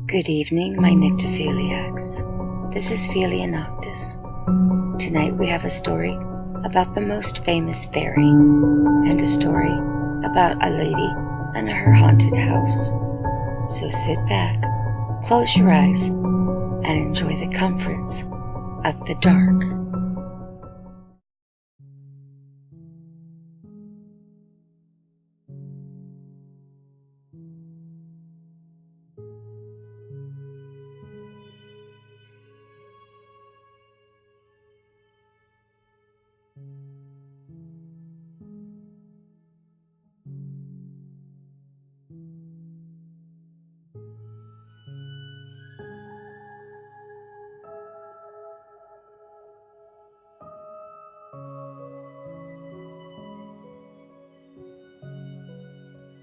Good evening, my Nyctophiliacs. This is Philia Noctis. Tonight we have a story about the most famous fairy, and a story about a lady and her haunted house. So sit back, close your eyes, and enjoy the comforts of the dark.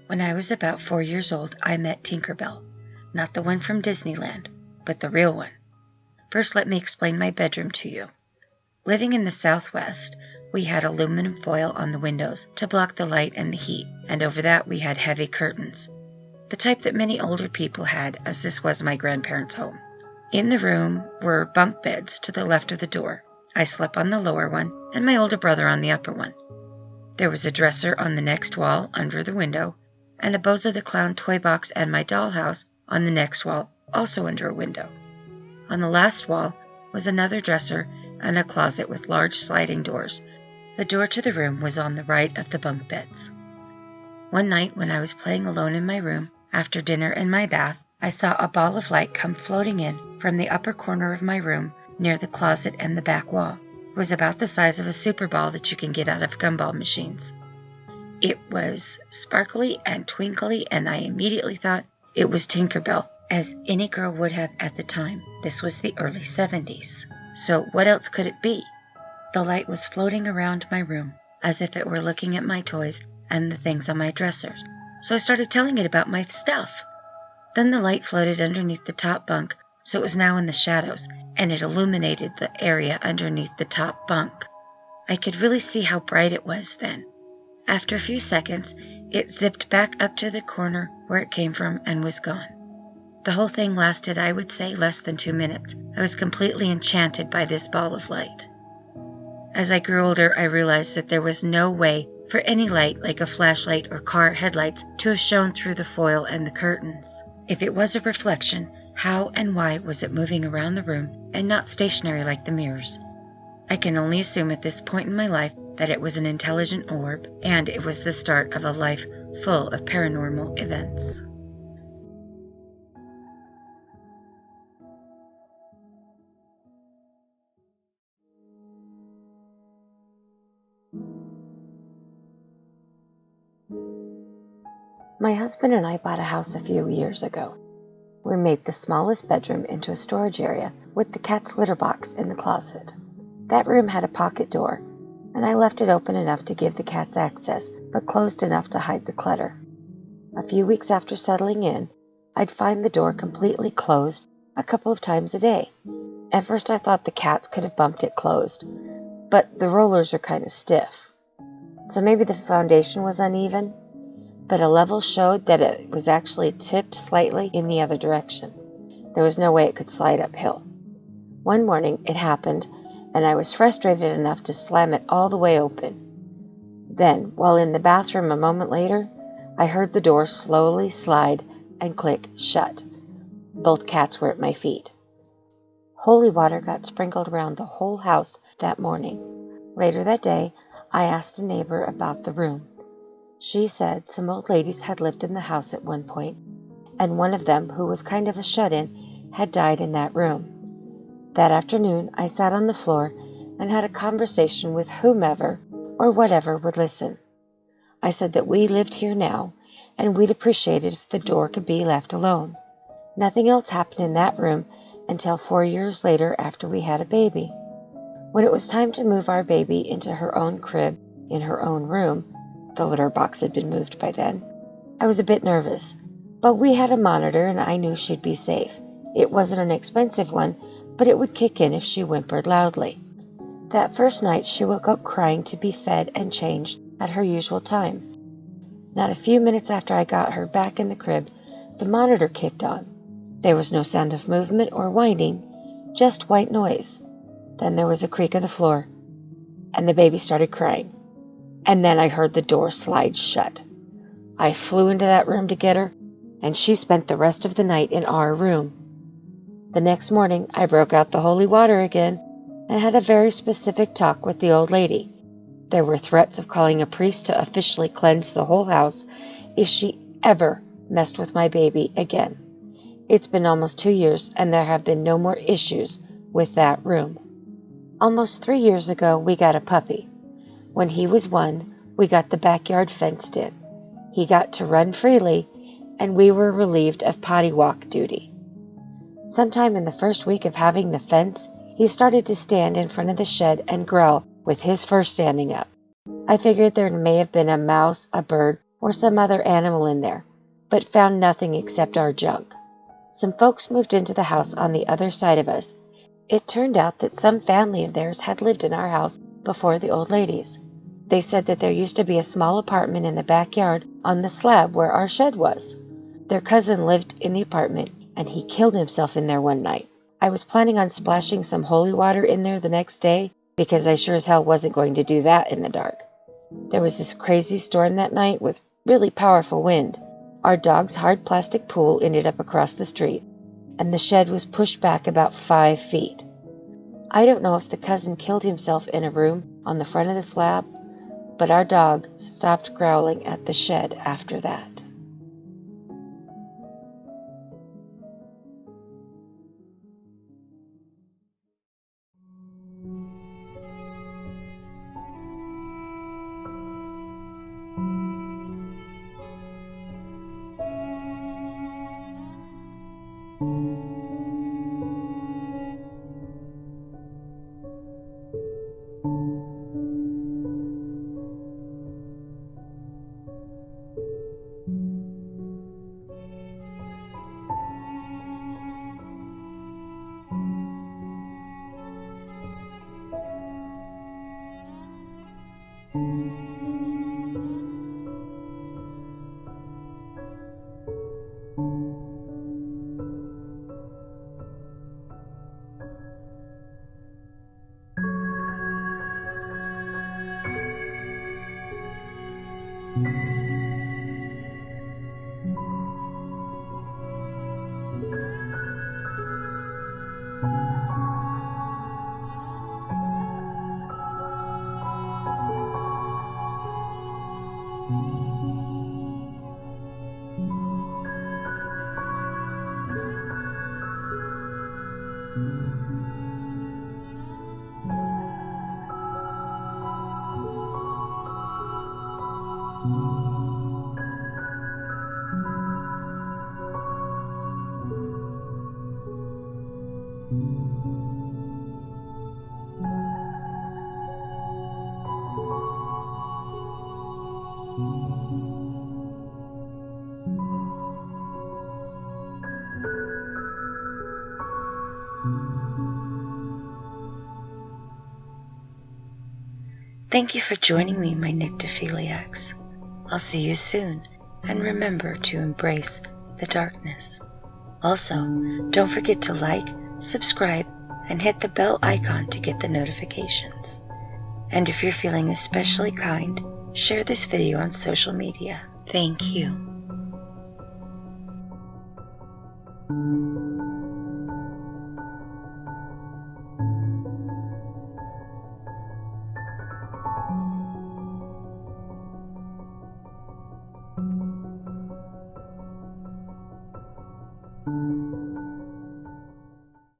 When I was about 4 years old, I met Tinkerbell. Not the one from Disneyland, but the real one. First, let me explain my bedroom to you. Living in the Southwest, we had aluminum foil on the windows to block the light and the heat, and over that we had heavy curtains. The type that many older people had, as this was my grandparents' home. In the room were bunk beds to the left of the door. I slept on the lower one, and my older brother on the upper one. There was a dresser on the next wall under the window, and a Bozo the Clown toy box and my dollhouse on the next wall, also under a window. On the last wall was another dresser and a closet with large sliding doors. The door to the room was on the right of the bunk beds. One night when I was playing alone in my room, after dinner and my bath, I saw a ball of light come floating in from the upper corner of my room near the closet and the back wall. It was about the size of a super ball that you can get out of gumball machines. It was sparkly and twinkly, and I immediately thought it was Tinkerbell, as any girl would have at the time. This was the early 70s. So what else could it be? The light was floating around my room, as if it were looking at my toys and the things on my dresser. So I started telling it about my stuff. Then the light floated underneath the top bunk, so it was now in the shadows, and it illuminated the area underneath the top bunk. I could really see how bright it was then. After a few seconds, it zipped back up to the corner where it came from and was gone. The whole thing lasted, I would say, less than 2 minutes. I was completely enchanted by this ball of light. As I grew older, I realized that there was no way for any light, like a flashlight or car headlights, to have shone through the foil and the curtains. If it was a reflection, how and why was it moving around the room and not stationary like the mirrors? I can only assume at this point in my life that it was an intelligent orb, and it was the start of a life full of paranormal events. My husband and I bought a house a few years ago. We made the smallest bedroom into a storage area with the cat's litter box in the closet. That room had a pocket door, and I left it open enough to give the cats access, but closed enough to hide the clutter. A few weeks after settling in, I'd find the door completely closed a couple of times a day. At first I thought the cats could have bumped it closed, but the rollers are kind of stiff. So maybe the foundation was uneven, but a level showed that it was actually tipped slightly in the other direction. There was no way it could slide uphill. One morning it happened, and I was frustrated enough to slam it all the way open. Then, while in the bathroom a moment later, I heard the door slowly slide and click shut. Both cats were at my feet. Holy water got sprinkled around the whole house that morning. Later that day, I asked a neighbor about the room. She said some old ladies had lived in the house at one point, and one of them, who was kind of a shut-in, had died in that room. That afternoon, I sat on the floor and had a conversation with whomever or whatever would listen. I said that we lived here now, and we'd appreciate it if the door could be left alone. Nothing else happened in that room until 4 years later after we had a baby. When it was time to move our baby into her own crib in her own room, the litter box had been moved by then, I was a bit nervous. But we had a monitor and I knew she'd be safe. It wasn't an expensive one, but it would kick in if she whimpered loudly. That first night she woke up crying to be fed and changed at her usual time. Not a few minutes after I got her back in the crib, the monitor kicked on. There was no sound of movement or whining, just white noise. Then there was a creak of the floor, and the baby started crying. And then I heard the door slide shut. I flew into that room to get her, and she spent the rest of the night in our room. The next morning, I broke out the holy water again and had a very specific talk with the old lady. There were threats of calling a priest to officially cleanse the whole house if she ever messed with my baby again. It's been almost 2 years, and there have been no more issues with that room. Almost 3 years ago, we got a puppy. When he was 1, we got the backyard fenced in. He got to run freely, and we were relieved of potty walk duty. Sometime in the first week of having the fence, he started to stand in front of the shed and growl with his fur standing up. I figured there may have been a mouse, a bird, or some other animal in there, but found nothing except our junk. Some folks moved into the house on the other side of us. It turned out that some family of theirs had lived in our house before the old ladies. They said that there used to be a small apartment in the backyard on the slab where our shed was. Their cousin lived in the apartment, and he killed himself in there one night. I was planning on splashing some holy water in there the next day, because I sure as hell wasn't going to do that in the dark. There was this crazy storm that night with really powerful wind. Our dog's hard plastic pool ended up across the street, and the shed was pushed back about 5 feet. I don't know if the cousin killed himself in a room on the front of the slab, but our dog stopped growling at the shed after that. Thank you for joining me, my Nyctophiliacs. I'll see you soon, and remember to embrace the darkness. Also, don't forget to like, subscribe, and hit the bell icon to get the notifications. And if you're feeling especially kind, share this video on social media. Thank you.